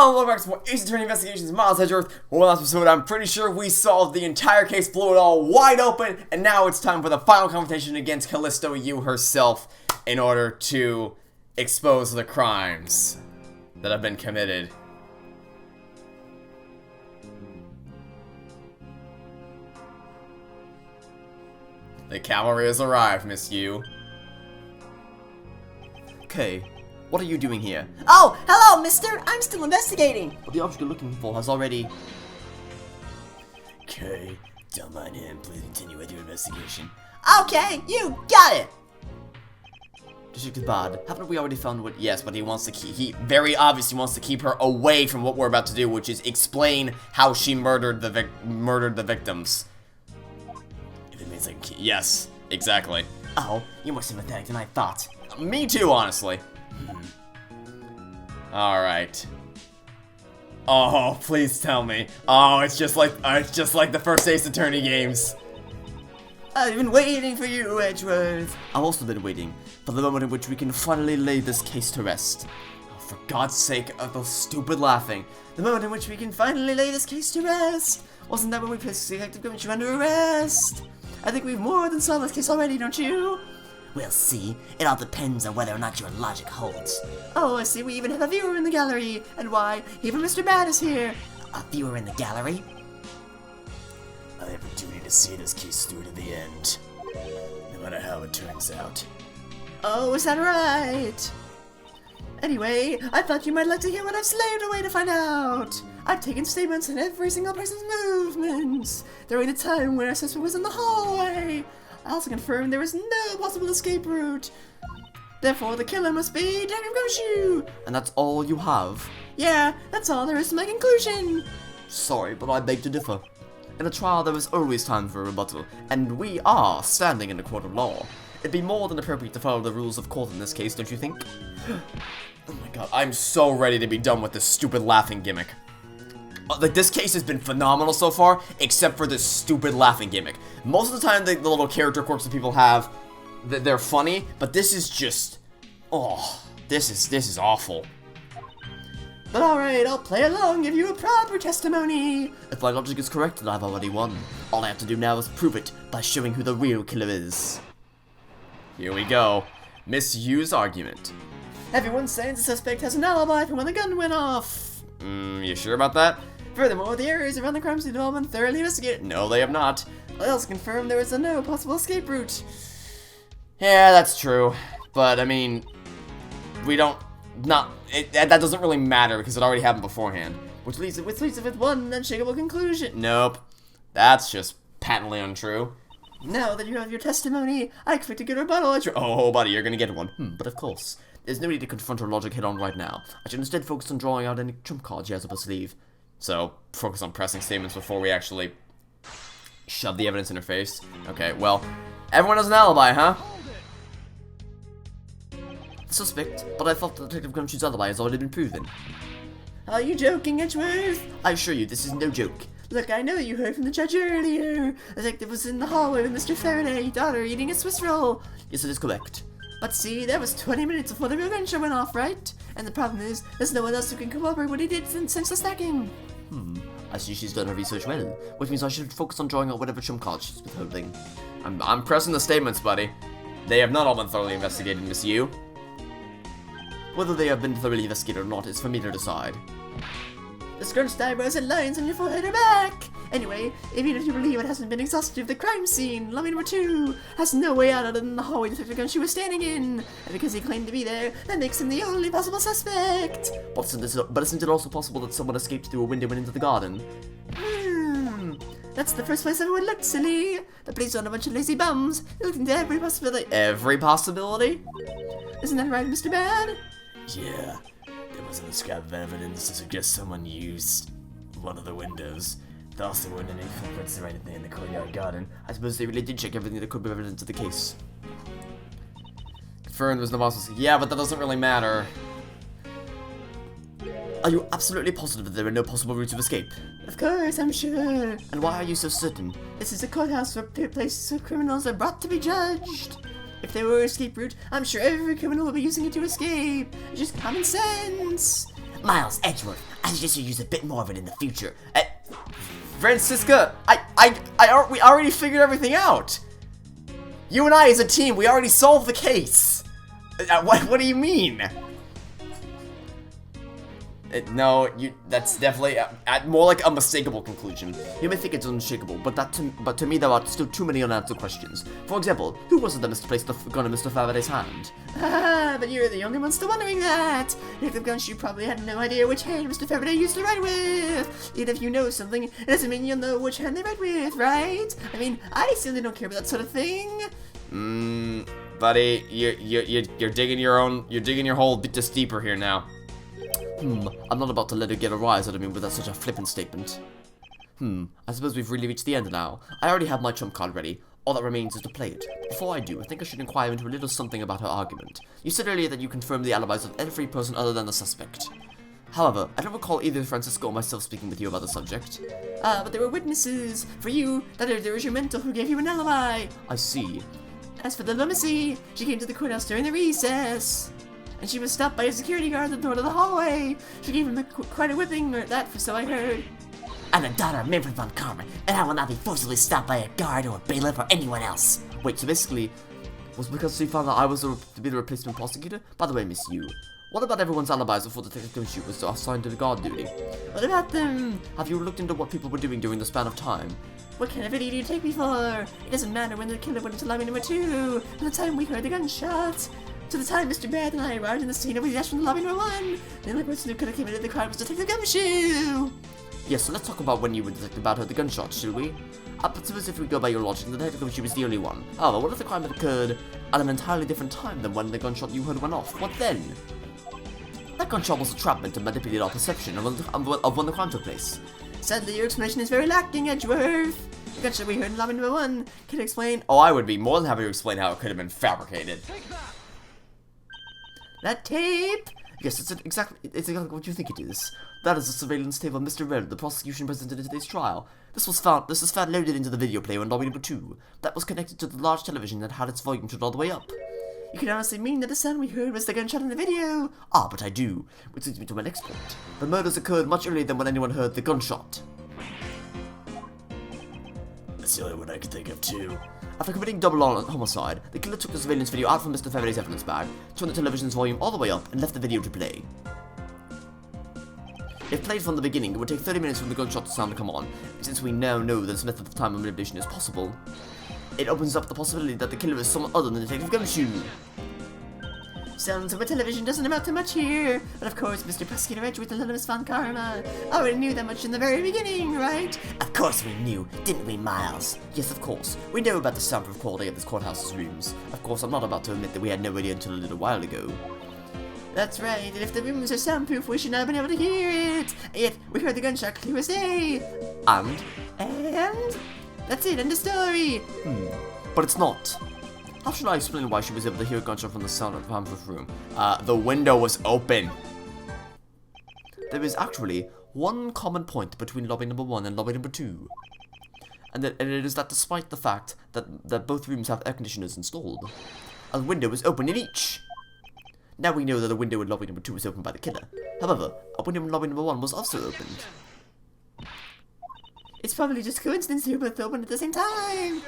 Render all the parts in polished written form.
Hello, welcome back to more Ace Attorney Investigations, Miles Edgeworth. Well, last episode, I'm pretty sure we solved the entire case, blew it all wide open, and now it's time for the final confrontation against Calisto Yew herself in order to expose the crimes that have been committed. The cavalry has arrived, Miss Yew. Okay. What are you doing here? Oh, hello, mister! I'm still investigating! Well, the object you're looking for has already... Okay, don't mind him. Please continue with your investigation. Okay, you got it! District is bad. Haven't we already found what... Yes, but he wants to keep... He very obviously wants to keep her away from what we're about to do, which is explain how she murdered the victims. If it means I can keep... Yes, exactly. Oh, you're more sympathetic than I thought. Me too, honestly. Alright. Oh, please tell me. Oh, it's just like the first Ace Attorney games. I've been waiting for you, Edgeworth. I've also been waiting for the moment in which we can finally lay this case to rest. Oh, for God's sake, the stupid laughing. The moment in which we can finally lay this case to rest. Wasn't that when we placed the detective commissioner under arrest? I think we've more than solved this case already, don't you? We'll see. It all depends on whether or not your logic holds. Oh, I see we even have a viewer in the gallery. And why? Even Mr. Bad is here. A viewer in the gallery? I have a duty to see this case through to the end, no matter how it turns out. Oh, is that right? Anyway, I thought you might like to hear what I've slaved away to find out. I've taken statements on every single person's movements during the time where assessment was in the hallway. I also confirmed there is no possible escape route. Therefore, the killer must be Turnabout. And that's all you have? Yeah, that's all there is to my conclusion. Sorry, but I beg to differ. In a trial, there is always time for a rebuttal, and we are standing in a court of law. It'd be more than appropriate to follow the rules of court in this case, don't you think? Oh my god, I'm so ready to be done with this stupid laughing gimmick. Like, this case has been phenomenal so far, except for this stupid laughing gimmick. Most of the time, the little character quirks that people have, they're funny, but this is just... Oh, this is awful. But alright, I'll play along, give you a proper testimony. If my logic is correct, then I've already won. All I have to do now is prove it by showing who the real killer is. Here we go. Misuse Argument. Everyone's saying the suspect has an alibi from when the gun went off. You sure about that? Furthermore, the areas around the crime scene have all been thoroughly investigated. No, they have not. I also confirmed there is no possible escape route. Yeah, that's true. But, I mean, we don't... that doesn't really matter because it already happened beforehand. Which leads with one unshakable conclusion. Nope. That's just patently untrue. Now that you have your testimony, I expect a good rebuttal. Oh, buddy, you're gonna get one. But of course, there's no need to confront her logic head-on right now. I should instead focus on drawing out any trump cards she has up her sleeve. So, focus on pressing statements before we actually shove the evidence in her face. Okay, well, everyone has an alibi, huh? Suspect, but I thought the Detective Gumshoe's alibi has already been proven. Are you joking, Edgeworth? I assure you, this is no joke. Look, I know you heard from the judge earlier. The detective was in the hallway with Mr. Faraday, daughter, eating a Swiss roll. Yes, it is correct. But see, that was 20 minutes before the real gunshot went off, right? And the problem is, there's no one else who can corroborate what he did since the stacking. I see she's done her research well, which means I should focus on drawing out whatever trump card she's withholding. I'm pressing the statements, buddy. They have not all been thoroughly investigated, Miss Yew. Whether they have been thoroughly investigated or not is for me to decide. The scrunched eyebrows and lines on your forehead are back! Anyway, even if you believe it hasn't been exhaustive, the crime scene, lummy number 2, has no way out other than the hallway Detective Gumshoe was standing in. And because he claimed to be there, that makes him the only possible suspect. But isn't it also possible that someone escaped through a window and into the garden? That's the first place everyone looked, silly. The police aren't a bunch of lazy bums. They looked into every possibility. Every possibility? Isn't that right, Mr. Bad? Yeah. There wasn't a scrap of evidence to suggest someone used one of the windows. There also weren't any footprints or anything in the courtyard garden. I suppose they really did check everything that could be evidence of the case. Confirmed there was no possible... Yeah, but that doesn't really matter. Are you absolutely positive that there are no possible routes of escape? Of course, I'm sure. And why are you so certain? This is a courthouse where places of criminals are brought to be judged. If there were an escape route, I'm sure every criminal would be using it to escape. It's just common sense. Miles Edgeworth. I suggest you use a bit more of it in the future. Francisca, we already figured everything out. You and I as a team, we already solved the case. What do you mean? No, that's definitely more like a mistakable conclusion. You may think it's unshakable, but to me there are still too many unanswered questions. For example, who was it that misplaced the gun in Mr. Faraday's hand? But you're the only one still wondering that. Detective Gumshoe probably had no idea which hand Mr. Faraday used to write with. Even if you know something, it doesn't mean you'll know which hand they write with, right? I mean, I certainly don't care about that sort of thing. Buddy, you're digging your hole just deeper here now. I'm not about to let her get a rise out of me with such a flippant statement. I suppose we've really reached the end now. I already have my trump card ready. All that remains is to play it. Before I do, I think I should inquire into a little something about her argument. You said earlier that you confirmed the alibis of every person other than the suspect. However, I don't recall either Francisco or myself speaking with you about the subject. But there were witnesses. For you, there was your mentor who gave you an alibi. I see. As for the lunacy, she came to the courthouse during the recess. And she was stopped by a security guard at the door to the hallway. She gave him quite a whipping, or that, for so I heard. I'm a daughter of Manfred von Karma, and I will not be forcibly stopped by a guard or a bailiff or anyone else. Wait, so basically, was it because she found that I was to be the replacement prosecutor? By the way, Miss Yew, what about everyone's alibis before Detective Gumshoe was assigned to the guard duty? What about them? Have you looked into what people were doing during the span of time? What kind of idiot do you take me for? It doesn't matter when the killer went into lobby number 2, from the time we heard the gunshots, to the time Mr. Bad and I arrived in the scene and we dashed from lobby number 1. The only person who could have came into the crowd was Detective Gumshoe. Yes, so let's talk about when you were detected about her the gunshots, shall we? But suppose if we go by your logic, the Detective Gumshoe was the only one. However, what if the crime had occurred at an entirely different time than when the gunshot you heard went off? What then? That gunshot was a trap meant to manipulate our perception of when the crime took place. Sadly, your explanation is very lacking, Edgeworth. The gunshot we heard in lobby number 1 can explain. Oh, I would be more than happy to explain how it could have been fabricated. That tape? Yes, it's exactly what you think it is. That is the surveillance tape of Mr. Red, the prosecution presented in today's trial. This is found loaded into the video player in lobby number 2. That was connected to the large television that had its volume turned all the way up. You can honestly mean that the sound we heard was the gunshot in the video. Ah, but I do, which leads me to my next point. The murders occurred much earlier than when anyone heard the gunshot. That's the only one I can think of too. After committing double homicide, the killer took the surveillance video out from Mr. Faraday's evidence bag, turned the television's volume all the way up, and left the video to play. If played from the beginning, it would take 30 minutes for the gunshot sound to come on, and since we now know that this method of time manipulation is possible, it opens up the possibility that the killer is someone other than Detective Gumshoe. Sounds of a television doesn't amount to much here, but of course Mr. Prosecutor Edgeworth and Miss Von Karma already knew that much in the very beginning, right? Of course we knew, didn't we, Miles? Yes, of course. We know about the soundproof quality of this courthouse's rooms. Of course, I'm not about to admit that we had no idea until a little while ago. That's right, and if the rooms are soundproof, we should not have been able to hear it. Yet, we heard the gunshot clear as day. And? That's it, end of story. But it's not. How should I explain why she was able to hear a gunshot from the soundproof room? The window was open. There is actually one common point between lobby number 1 and lobby number 2. And it is that despite the fact that both rooms have air conditioners installed, a window is open in each. Now we know that the window in lobby number 2 was opened by the killer. However, a window in lobby number 1 was also opened. It's probably just coincidence they were both open at the same time.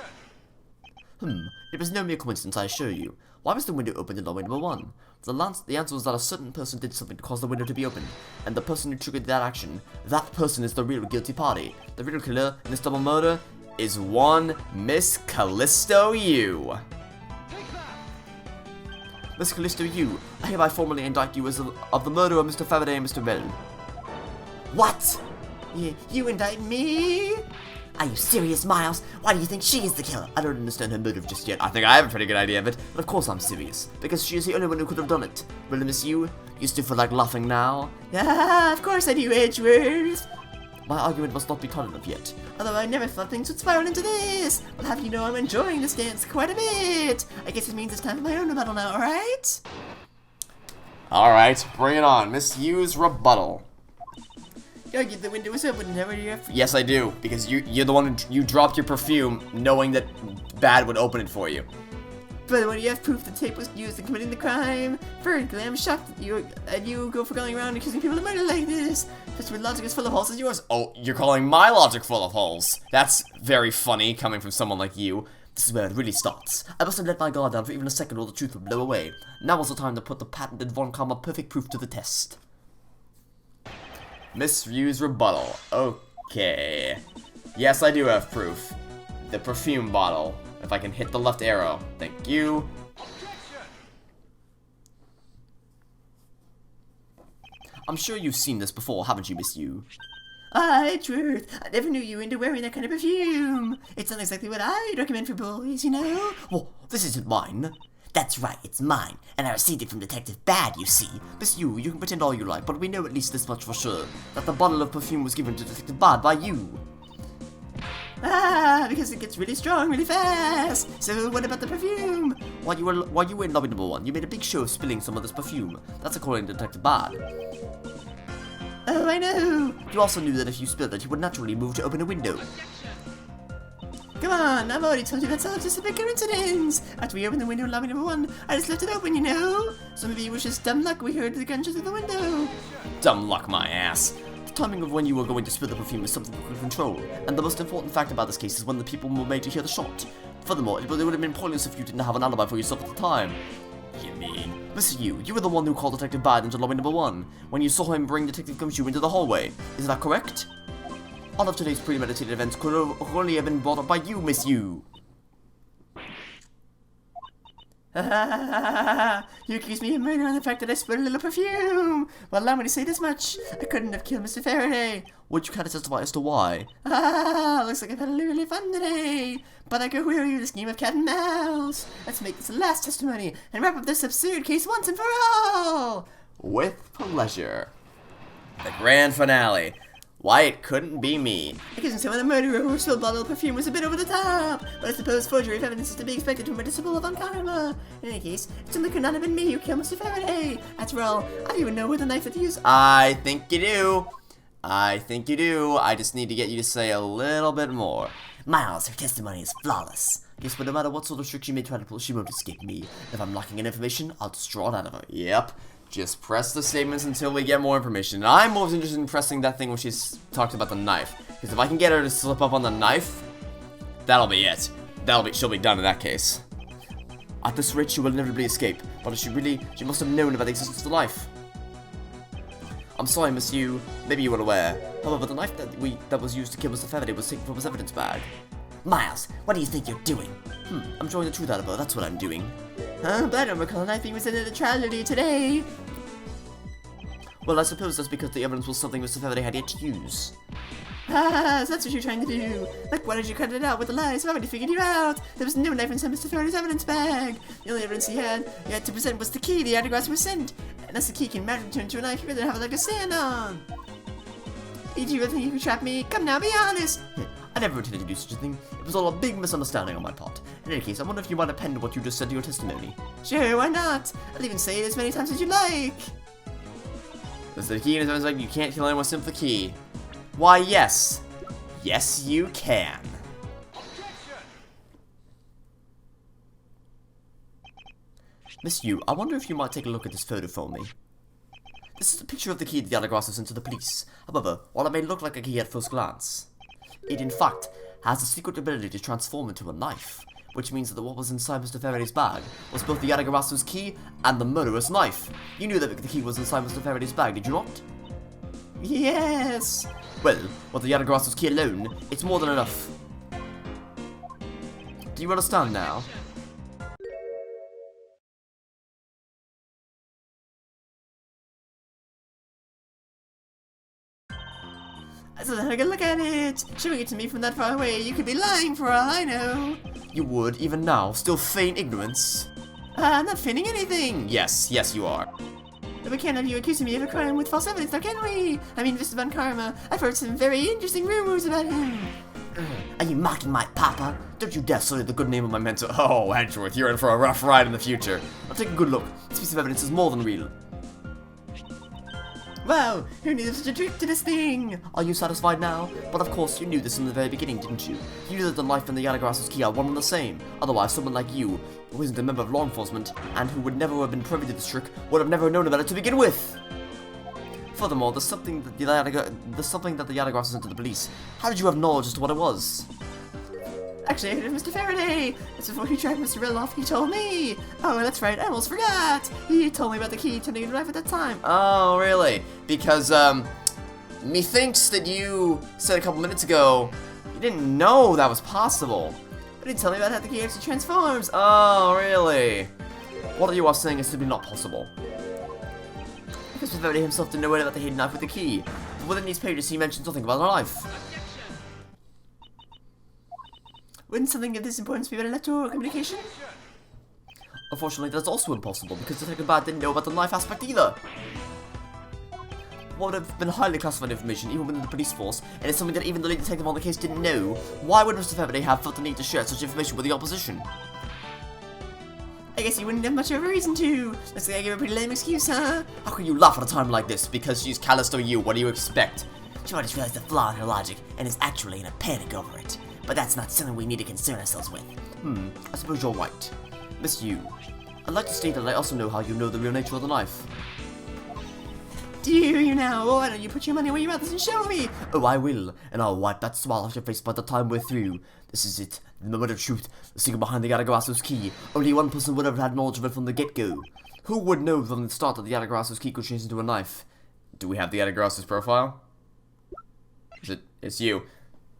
It was no mere coincidence, I assure you. Why was the window opened in lobby number 1? The answer was that a certain person did something to cause the window to be opened, and the person who triggered that action, that person is the real guilty party. The real killer in this double murder is one Miss Calisto Yew. Miss Calisto Yew, I hereby formally indict you as of the murder of Mr. Faraday and Mr. Bell. What? You indict me? Are you serious, Miles? Why do you think she is the killer? I don't understand her motive just yet. I think I have a pretty good idea of it, but of course I'm serious, because she is the only one who could have done it. Really, Miss Yew? You still feel like laughing now? Yeah, of course I do, Edgeworth. My argument must not be taught enough yet. Although I never thought things would spiral into this. I'll have you know I'm enjoying this dance quite a bit. I guess it means it's time for my own rebuttal now, alright? Alright, bring it on. Misuse Rebuttal. You argued the window was open, never do you have... Yes, I do, because you're the one who you dropped your perfume knowing that Bad would open it for you. But when you have proof the tape was used in committing the crime, frankly, I'm shocked that you go for going around accusing people of murder like this. Just when logic is full of holes as yours. Oh, you're calling my logic full of holes. That's very funny coming from someone like you. This is where it really starts. I must have let my guard down for even a second or the truth would blow away. Now was the time to put the patented Von Karma perfect proof to the test. Misuse rebuttal. Okay. Yes, I do have proof. The perfume bottle. If I can hit the left arrow. Thank you. I'm sure you've seen this before, haven't you, Miss Yew? Edgeworth, I never knew you into wearing that kind of perfume. It's not exactly what I'd recommend for boys, you know? Well, this isn't mine. That's right, it's mine, and I received it from Detective Bad, you see. Miss Yew, you can pretend all you like, but we know at least this much for sure. That the bottle of perfume was given to Detective Bad by you. Because it gets really strong really fast. So what about the perfume? While you were in lobby number 1, you made a big show of spilling some of this perfume. That's according to Detective Bad. Oh, I know. You also knew that if you spilled it, you would naturally move to open a window. Come on, I've already told you that's all just a big coincidence. After we opened the window in lobby number 1, I just left it open, you know? So maybe it was just dumb luck we heard the gunshot through the window. Dumb luck, my ass. The timing of when you were going to spill the perfume is something we could control, and the most important fact about this case is when the people were made to hear the shot. Furthermore, it would have been pointless if you didn't have an alibi for yourself at the time. You mean? Mr. Yew, you were the one who called Detective Bad into lobby number 1, when you saw him bring Detective Gumshoe into the hallway. Is that correct? All of today's premeditated events could only have been brought up by you, Miss Yew. You accused me of murder on the fact that I spilled a little perfume. Well, allow me to say this much. I couldn't have killed Mr. Faraday. Would you care to testify as to why? Looks like I've had a really fun today. But I go weary of this game of cat and mouse. Let's make this the last testimony and wrap up this absurd case once and for all. With pleasure. The grand finale. Why, it couldn't be me. Accusing someone of murder who spilled a bottle of perfume was a bit over the top, but I suppose forgery of evidence is to be expected from a disciple of karma. In any case, it certainly could not have been me who killed Mr. Faraday. After all, I don't even know where the knife that he used. I think you do. I think you do. I just need to get you to say a little bit more. Miles, her testimony is flawless. Yes, but no matter what sort of trick she may try to pull, she won't escape me. If I'm lacking in information, I'll just draw it out of her. Yep. Just press the statements until we get more information. And I'm more interested in pressing that thing when she's talked about the knife. Because if I can get her to slip up on the knife, that'll be it. She'll be done in that case. At this rate, she will inevitably escape. But she must have known about the existence of the knife. I'm sorry, Miss Yew. Maybe you weren't aware. However, the knife that was used to kill Mr. Faraday was taken from his evidence bag. Miles, what do you think you're doing? I'm drawing the truth out of her. That's what I'm doing. But I don't recall a knife being presented at the tragedy today. Well, I suppose that's because the evidence was something Mr. Faraday had yet to use. So that's what you're trying to do. Like, why did you cut it out with the lies? I've already figured you out. There was no knife inside Mr. Faraday's evidence bag. The only evidence he had to present was the key the autographs were sent. And that's the key can match into a knife you rather have a leg to stand on. Did you really think you could trap me? Come now, be honest. I never intended to do such a thing. It was all a big misunderstanding on my part. In any case, I wonder if you might append what you just said to your testimony. Sure, why not? I'll even say it as many times as you like. There's the key in his evidence bag. You can't kill anyone with the key. Why, yes. Yes, you can. Miss Yew, I wonder if you might take a look at this photo for me. This is a picture of the key that the autographs was sent to the police. However, while it may look like a key at first glance, it in fact has the secret ability to transform into a knife, which means that what was inside Mr. Faraday's bag was both the Yadagarasu's key and the murderous knife. You knew that the key was inside Mr. Faraday's bag, did you not? Yes. Well, with the Yadagarasu's key alone, it's more than enough. Do you understand now? So then I can look at it. Showing it to me from that far away, you could be lying for all I know. You would, even now, still feign ignorance? I'm not feigning anything. Yes, you are. But we can't have you accusing me of a crime with false evidence, now can we? I mean, Mr. Von Karma, I've heard some very interesting rumors about him. Are you mocking my papa? Don't you dare sully the good name of my mentor. Oh, Edgeworth, you're in for a rough ride in the future. Now take a good look. This piece of evidence is more than real. Wow, who knew there was such a trick to this thing? Are you satisfied now? But of course, you knew this from the very beginning, didn't you? You knew that the knife and the Yadagrasso's key are one and the same. Otherwise, someone like you, who isn't a member of law enforcement, and who would never have been privy to this trick, would have never known about it to begin with! Furthermore, there's something that the Yadagrasso sent to the police. How did you have knowledge as to what it was? Actually, I heard of Mr. Faraday. That's before he tracked Mr. Riddle off, he told me. Oh, that's right, I almost forgot. He told me about the key turning into life at that time. Oh, really? Because, methinks that you said a couple minutes ago you didn't know that was possible. But he told me about how the key actually transforms. Oh, really? What you are saying is simply not possible. Because Mr. Faraday himself didn't know anything about the hidden knife with the key. But within these pages he mentions nothing about a knife. Wouldn't something of this importance be better left to communication? Unfortunately, that's also impossible, because Detective Bad didn't know about the knife aspect either. What would have been highly classified information, even within the police force, and it's something that even the lead detective on the case didn't know. Why would Mr. Faraday have felt the need to share such information with the opposition? I guess you wouldn't have much of a reason to. Looks like I gave a pretty lame excuse, huh? How can you laugh at a time like this? Because she's Calisto Yew, what do you expect? She might just realized the flaw in her logic and is actually in a panic over it. But that's not something we need to concern ourselves with. I suppose you're right. Miss Yew, I'd like to state that I also know how you know the real nature of the knife. Do you now? Why don't you put your money where your mouth is and show me? Oh, I will, and I'll wipe that smile off your face by the time we're through. This is it, the moment of truth, the secret behind the Yadagrasso's key. Only one person would have had knowledge of it from the get-go. Who would know from the start that the Yadagrasso's key could change into a knife? Do we have the Yadagrasso's profile? It's you.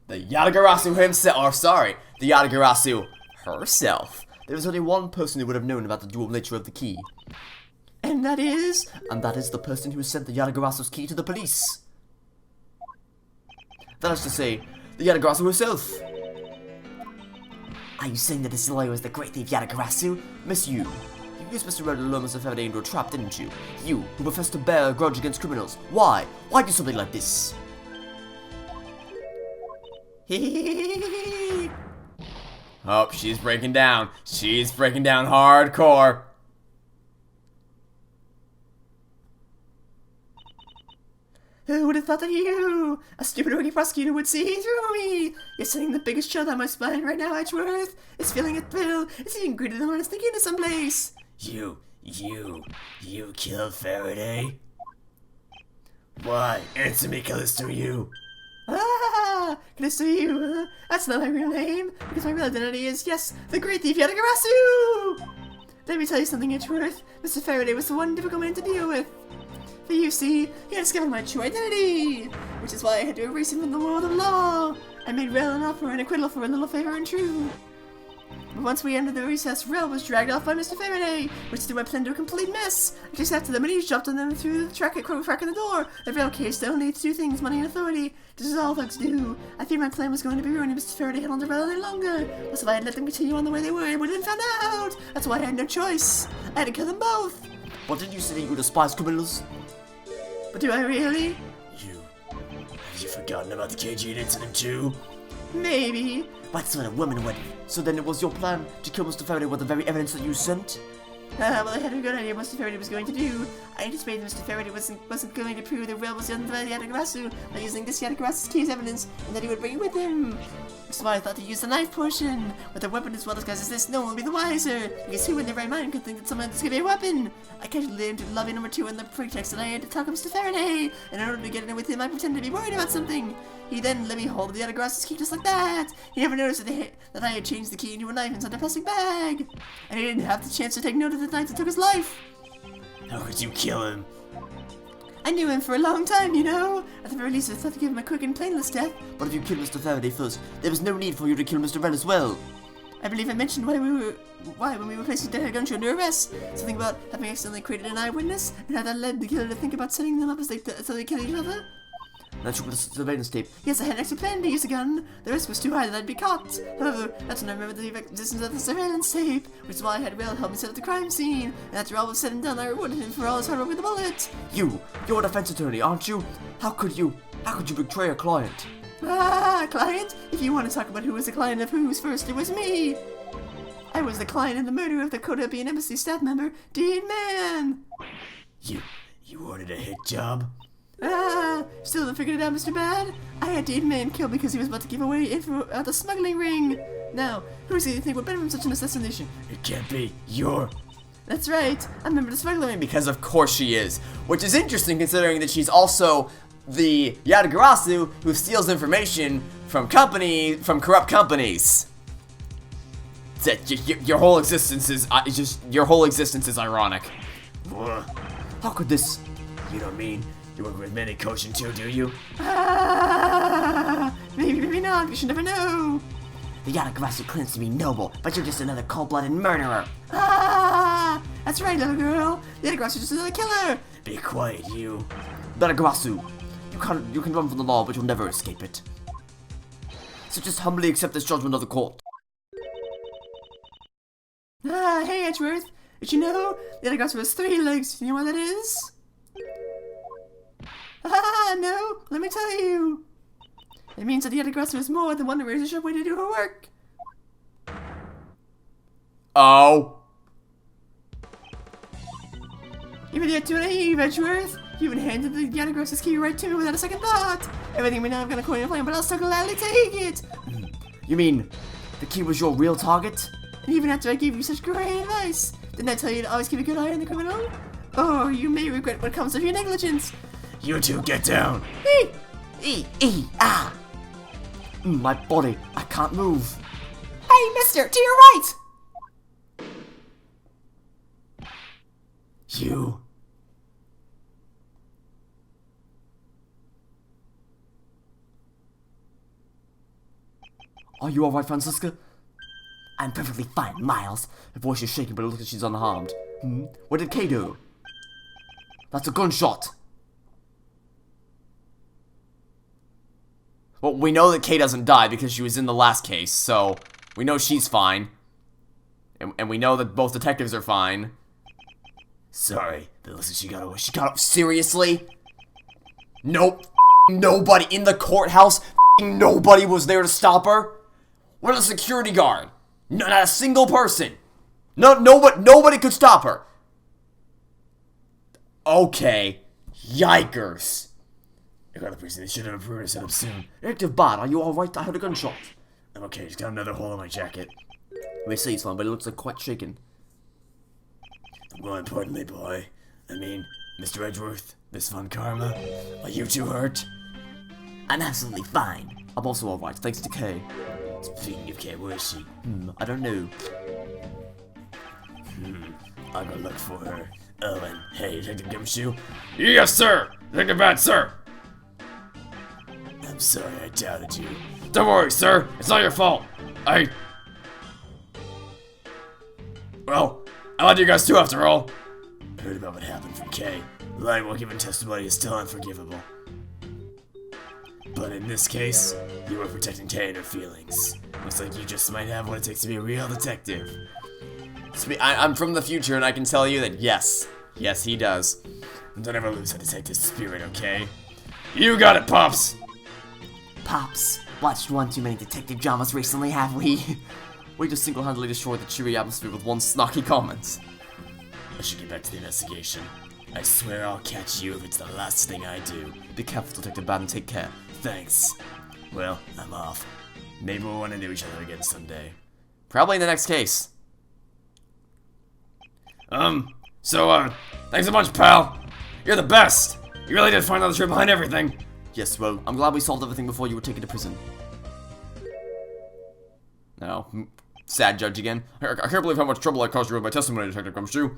The Yadagrasso himself, or sorry, the Yadagrasso herself. There is only one person who would have known about the dual nature of the key. And that is? And that is the person who sent the Yadagrasso's key to the police. That is to say, the Yadagrasso herself. Are you saying that this lawyer is the great thief Yadagrasso? Miss Yew, you used Mr. Red to lure Mr. Faraday into a trap, didn't you? You, who professed to bear a grudge against criminals. Why? Why do something like this? Oh, she's breaking down. She's breaking down hardcore. Who would have thought that you, a stupid rookie prosecutor, would see through me? You're sending the biggest chill down my spine right now, Edgeworth. It's feeling a thrill. It's even greater than when I was thinking of someplace. You killed Faraday? Why, answer me, Calisto Yew. Ah, Calisto Yew, huh? That's not my real name, because my real identity is, yes, the great thief Yadagrassu! Let me tell you something, Edgeworth. Mr. Faraday was the one difficult man to deal with. But you see, he had discovered my true identity, which is why I had to erase him from the world of law. I made Rel an offer and acquittal for a little favor and true. But once we entered the recess, Rel was dragged off by Mr. Faraday, which threw my plan to a complete mess. I just after them and he dropped on them through the crack in the door. The Rel case only needs two things, money and authority. This is all thugs do. I feared my plan was going to be ruined if Mr. Faraday held on to Rel any longer. Plus, if I had let them continue on the way they were, I would have been found out. That's why I had no choice. I had to kill them both. But didn't you say that you despise criminals? But do I really? Have you forgotten about the KG incident too? Maybe. What sort of woman would? So then it was your plan to kill Mr. Faraday with the very evidence that you sent? Well, I had a good idea what Mr. Faraday was going to do. I anticipated Mr. Faraday wasn't going to prove that Rel was done by the Yadagrassu by using this Yadagrassu's key as evidence, and that he would bring it with him. Which is why I thought to use the knife portion. With a weapon as well disguised as this, no one would be the wiser, because who in their right mind could think that somehow this could be a weapon? I casually entered lobby number 2 on the pretext that I had to talk to Mr. Faraday, and in order to get in with him, I pretended to be worried about something. He then let me hold the Yadagrassu's key just like that. He never noticed that I had changed the key into a knife inside a plastic bag, and he didn't have the chance to take note of the knife that took his life. How could you kill him? I knew him for a long time, you know. At the very least, I thought to give him a quick and painless death. But if you killed Mr. Faraday first, there was no need for you to kill Mr. Ren as well. I believe I mentioned why when we were placing Dead Gunshot under arrest. Something about having accidentally created an eyewitness, and how that led the killer to think about setting them up so they kill each other. That's true with the surveillance tape. Yes, I had an extra plan to use a gun. The risk was too high that I'd be caught. However, that's when I remembered the existence of the surveillance tape, which is why I had Rel help me set up the crime scene. And after all was said and done, I rewarded him for all his hard work with the bullet. You're a defense attorney, aren't you? How could you betray a client? Ah, client? If you want to talk about who was the client of whose first, it was me. I was the client in the murder of the Kodabian embassy staff member, Dean Man. You ordered a hit job? Still haven't figured it out, Mr. Bad? I had to man killed because he was about to give away info about the smuggling ring. Now, who is he to think would benefit from such an assassination? It can't be. You're... That's right. I remember the smuggling ring. Because of course she is. Which is interesting considering that she's also the Yatagarasu who steals information from corrupt companies. That your whole existence is ironic. How could this? You don't mean you work with Mini Koshin too, do you? Maybe not. You should never know. The Yatagarasu claims to be noble, but you're just another cold-blooded murderer. That's right, little girl. The Yatagarasu is just another killer. Be quiet, you. Yatagarasu, you can run from the law, but you'll never escape it. So just humbly accept this judgment of the court. Hey, Edgeworth. Did you know the Yatagarasu has 3 legs? You know what that is? No. Let me tell you. It means that the Yatagarasu is more than one razor-sharp way to do her work. Oh. You've been yet too naive, Edgeworth. You even handed the Yatagarazu's key right to me without a second thought. Everything we know I'm gonna coin a plan, but I'll still gladly take it. You mean the key was your real target? And even after I gave you such great advice, didn't I tell you to always keep a good eye on the criminal? Or you may regret what comes of your negligence. You two get down. Ah! My body, I can't move. Hey, mister, to your right! You. Are you alright, Francisca? I'm perfectly fine, Miles. Her voice is shaking, but it looks like she's unharmed. What did Kay do? That's a gunshot. Well, we know that Kay doesn't die because she was in the last case, so we know she's fine. And we know that both detectives are fine. Sorry, but listen, she got away. She got up. Seriously? Nope. Nobody in the courthouse. Nobody was there to stop her. What a security guard. Not a single person. Nobody could stop her. Okay. Yikers. I got the person. They should have approved us up soon. Detective Bad, are you alright? I heard a gunshot. I'm okay. Just got another hole in my jacket. They say he's fine, but it looks like quite shaken. More importantly, boy, I mean, Mr. Edgeworth, Miss Von Karma, are you two hurt? I'm absolutely fine. I'm also alright, thanks to Kay. Speaking of Kay, where is she? I don't know. I'll go look for her. Oh, and hey, Detective Gumshoe. Yes, sir! Detective Bad, sir! I'm sorry I doubted you. Don't worry, sir. It's not your fault. Well, I lied to you guys too, after all. I heard about what happened from Kay. Lying while giving testimony is still unforgivable. But in this case, you were protecting Kay and her feelings. Looks like you just might have what it takes to be a real detective. I'm from the future, and I can tell you that yes. Yes, he does. Don't ever lose that detective spirit, okay? You got it, Pops! Pops, watched one too many detective dramas recently, have we? We just single-handedly destroyed the cheery atmosphere with one snarky comment. I should get back to the investigation. I swear I'll catch you if it's the last thing I do. Be careful, Detective Bad, and take care. Thanks. Well, I'm off. Maybe we'll run into each other again someday. Probably in the next case. Thanks a bunch, pal. You're the best. You really did find out the truth behind everything. Yes, well, I'm glad we solved everything before you were taken to prison. No. Sad judge again. I can't believe how much trouble I caused you with my testimony, Detective Gumshoe.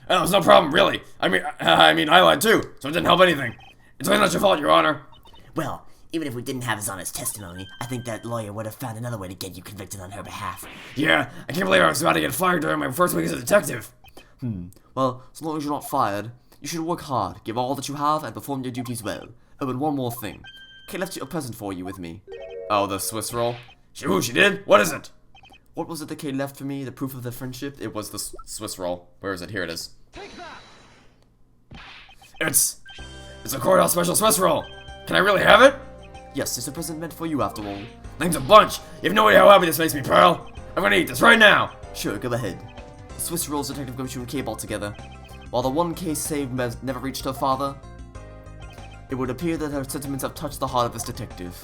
And it was no problem, really. I mean, I lied too, so it didn't help anything. It's really not your fault, Your Honor. Well, even if we didn't have his honest testimony, I think that lawyer would have found another way to get you convicted on her behalf. Yeah, I can't believe I was about to get fired during my first week as a detective. Well, as long as you're not fired, you should work hard, give all that you have, and perform your duties well. Oh, and one more thing. Kay left you a present for you with me. Oh, the Swiss roll? She did? What is it? What was it that Kay left for me, the proof of their friendship? It was the Swiss roll. Where is it? Here it is. It's a courthouse special Swiss roll. Can I really have it? Yes, it's a present meant for you after all. Thanks a bunch. You have no idea how happy this makes me, pal. I'm gonna eat this right now. Sure, go ahead. The Swiss rolls Detective Gumshoe and Kay bought together. While the one case saved never reached her father, It would appear that her sentiments have touched the heart of this detective.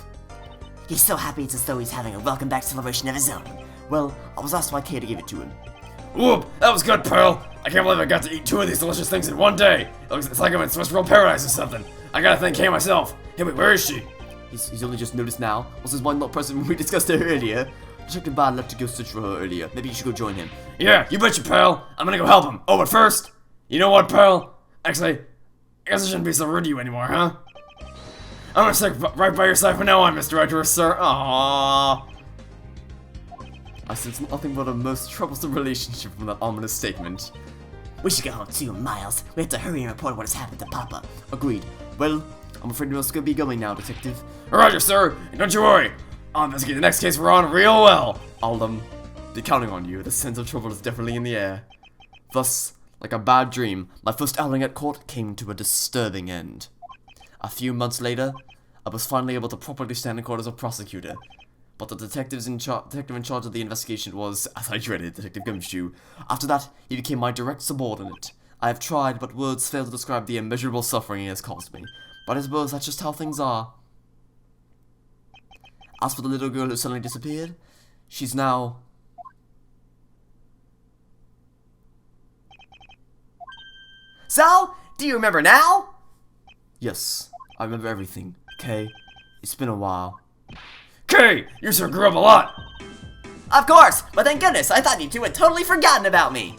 He's so happy it's as though he's having a welcome back celebration of his own. Well, I was asked by Kay to give it to him. Whoop, that was good, pal. I can't believe I got to eat 2 of these delicious things in one day. It's like I'm in Swiss roll paradise or something. I gotta thank Kay myself. Hey, wait, where is she? He's only just noticed now. Was his mind not present when we discussed her earlier? Detective Bad left to go search for her earlier. Maybe you should go join him. Yeah, you betcha, pal. I'm gonna go help him. Oh, but first, you know what, pal? Actually, I guess I shouldn't be so rude to you anymore, huh? I'm gonna stick right by your side from now on, Mr. Edgeworth, sir. Aww. I sense nothing but a most troublesome relationship from that ominous statement. We should go home too, Miles. We have to hurry and report what has happened to Papa. Agreed. Well, I'm afraid we must go be going now, Detective. Roger, sir. And don't you worry. I'll investigate the next case we're on real well. I'll, be counting on you. The sense of trouble is definitely in the air. Thus, like a bad dream, my first outing at court came to a disturbing end. A few months later, I was finally able to properly stand in court as a prosecutor. But the detective in charge of the investigation was, as I dreaded, Detective Gumshoe. After that, he became my direct subordinate. I have tried, but words fail to describe the immeasurable suffering he has caused me. But I suppose that's just how things are. As for the little girl who suddenly disappeared, she's now... So, do you remember now? Yes, I remember everything. Kay, it's been a while. Kay, you sure grew up a lot. Of course, but thank goodness, I thought you two had totally forgotten about me.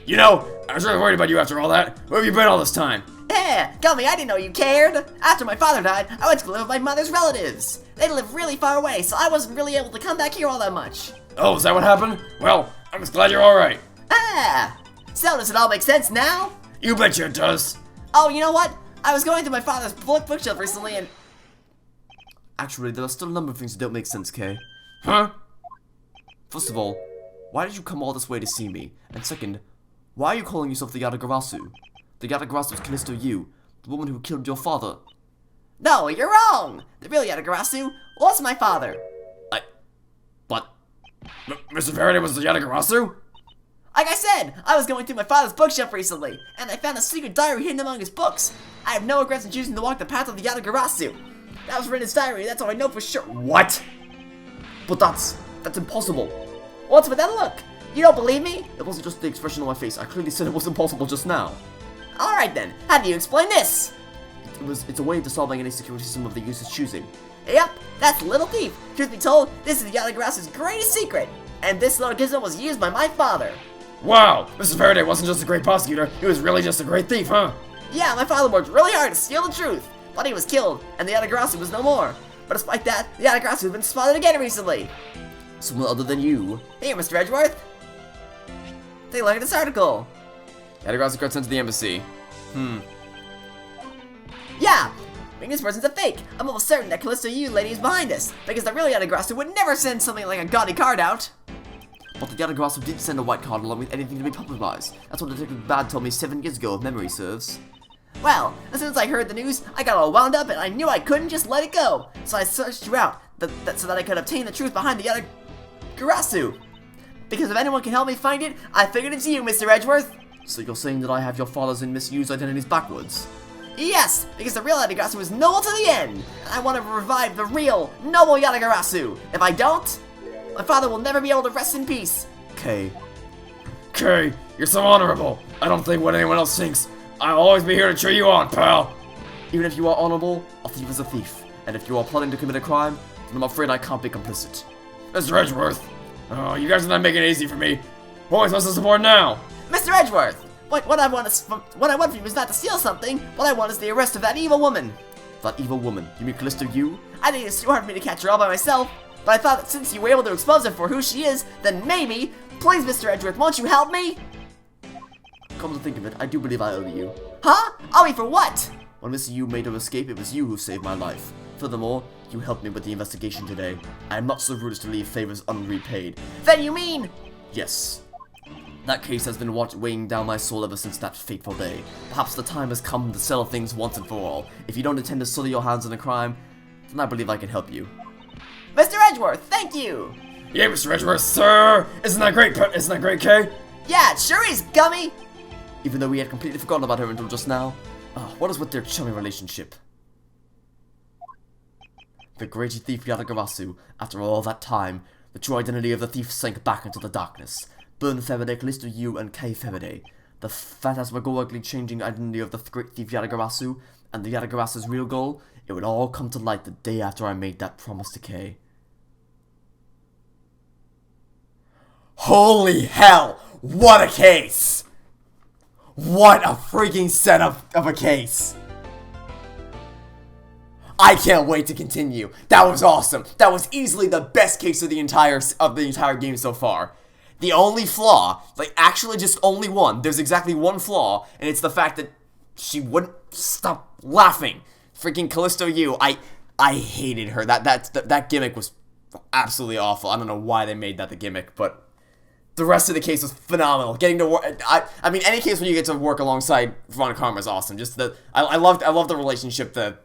You know, I was really worried about you after all that. Where have you been all this time? Yeah, Gummy, I didn't know you cared. After my father died, I went to live with my mother's relatives. They live really far away, so I wasn't really able to come back here all that much. Oh, is that what happened? Well, I'm just glad you're alright. Ah, so does it all make sense now? You betcha it does. Oh, you know what? I was going through my father's bookshelf recently and... Actually, there are still a number of things that don't make sense, Kay. Huh? First of all, why did you come all this way to see me? And second, why are you calling yourself the Yatagarasu? The Yatagarasu is Calisto Yew, the woman who killed your father. No, you're wrong! The real Yatagarasu was my father. But... Mr. Faraday was the Yatagarasu? Like I said, I was going through my father's bookshelf recently, and I found a secret diary hidden among his books. I have no regrets in choosing to walk the path of the Yatagarasu. That was written in his diary, that's all I know for sure. What? But that's impossible. What's with that look? You don't believe me? It wasn't just the expression on my face. I clearly said it was impossible just now. Alright then, how do you explain this? It's a way of solving any security system of the user's choosing. Yep, that's Little Thief. Truth be told, this is the Yatagarasu's greatest secret. And this little gizmo was used by my father. Wow, Mr. Faraday wasn't just a great prosecutor, he was really just a great thief, huh? Yeah, my father worked really hard to steal the truth, but he was killed, and the Yatagarasu was no more. But despite that, the Yatagarasu has been spotted again recently. Someone other than you. Here, Mr. Edgeworth. Take a look at this article. Yatagarasu got sent to the embassy. Yeah, I mean, this person's a fake. I'm almost certain that Calisto Yew lady is behind us, because the real Yatagarasu would never send something like a gaudy card out. But the Yatagarasu did send a white card along with anything to be publicized. That's what Detective Bad told me 7 years ago, if memory serves. Well, as soon as I heard the news, I got all wound up and I knew I couldn't just let it go. So I searched you out, so that I could obtain the truth behind the Yatagarasu. Because if anyone can help me find it, I figured it's you, Mr. Edgeworth. So you're saying that I have your father's and misused identities backwards? Yes, because the real Yatagarasu is noble to the end. And I want to revive the real, noble Yatagarasu. If I don't, my father will never be able to rest in peace. Kay. Kay, you're so honorable. I don't think what anyone else thinks. I'll always be here to cheer you on, pal. Even if you are honorable, a thief is a thief. And if you are plotting to commit a crime, then I'm afraid I can't be complicit. Mr. Edgeworth. Oh, you guys are not making it easy for me. Who am I supposed to support now? Mr. Edgeworth, what I want from you is not to steal something. What I want is the arrest of that evil woman. That evil woman? You mean Calisto Yew? I think it's too hard for me to catch her all by myself. But I thought that since you were able to expose her for who she is, then maybe, please, Mr. Edgeworth, won't you help me? Come to think of it, I do believe I owe you. Huh? Owe me for what? When Mr. Yew made her escape, it was you who saved my life. Furthermore, you helped me with the investigation today. I am not so rude as to leave favors unrepaid. Then you mean? Yes. That case has been weighing down my soul ever since that fateful day. Perhaps the time has come to settle things once and for all. If you don't intend to sully your hands in a crime, then I believe I can help you. Mr. Edgeworth, thank you! Yeah, Mr. Edgeworth, sir! Isn't that great, Kay? Yeah, it sure is, Gummy! Even though we had completely forgotten about her until just now. What is with their chummy relationship? The great thief Yatagarasu, after all that time, the true identity of the thief sank back into the darkness. Burn Faraday, Calisto Yew, and Kei Faraday. The phantasmagorically changing identity of the great thief Yatagarasu, and the Yatagarasu's real goal, it would all come to light the day after I made that promise to Kei. Holy hell! What a case! What a freaking setup of a case! I can't wait to continue. That was awesome. That was easily the best case of the entire game so far. The only flaw, like actually just only one, there's exactly one flaw, and it's the fact that she wouldn't stop laughing. Freaking Calisto Yew, I hated her. That gimmick was absolutely awful. I don't know why they made that the gimmick, but the rest of the case was phenomenal. Getting to work, I mean, any case when you get to work alongside Von Karma is awesome. Just I love the relationship, the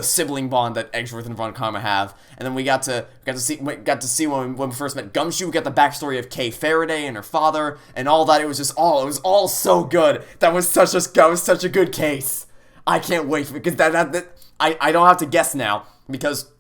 sibling bond that Edgeworth and Von Karma have, and then we got to see when we first met Gumshoe. We got the backstory of Kei Faraday and her father and all that. It was all so good. That was such a good case. I can't wait because I don't have to guess now because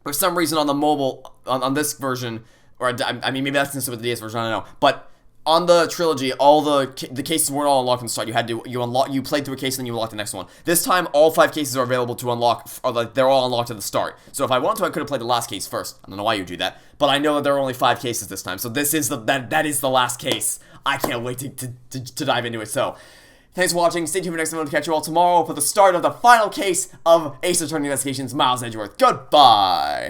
for some reason on the mobile on this version, or I mean maybe that's consistent with the DS version, I don't know, but on the trilogy, all the cases weren't all unlocked from the start. You played through a case and then you unlocked the next one. This time, all 5 cases are available to unlock, or like they're all unlocked at the start. So if I wanted to, I could have played the last case first. I don't know why you do that, but I know that there are only 5 cases this time. So this is that is the last case. I can't wait to dive into it. So thanks for watching. Stay tuned for next time. I'll catch you all tomorrow for the start of the final case of Ace Attorney Investigations, Miles Edgeworth. Goodbye.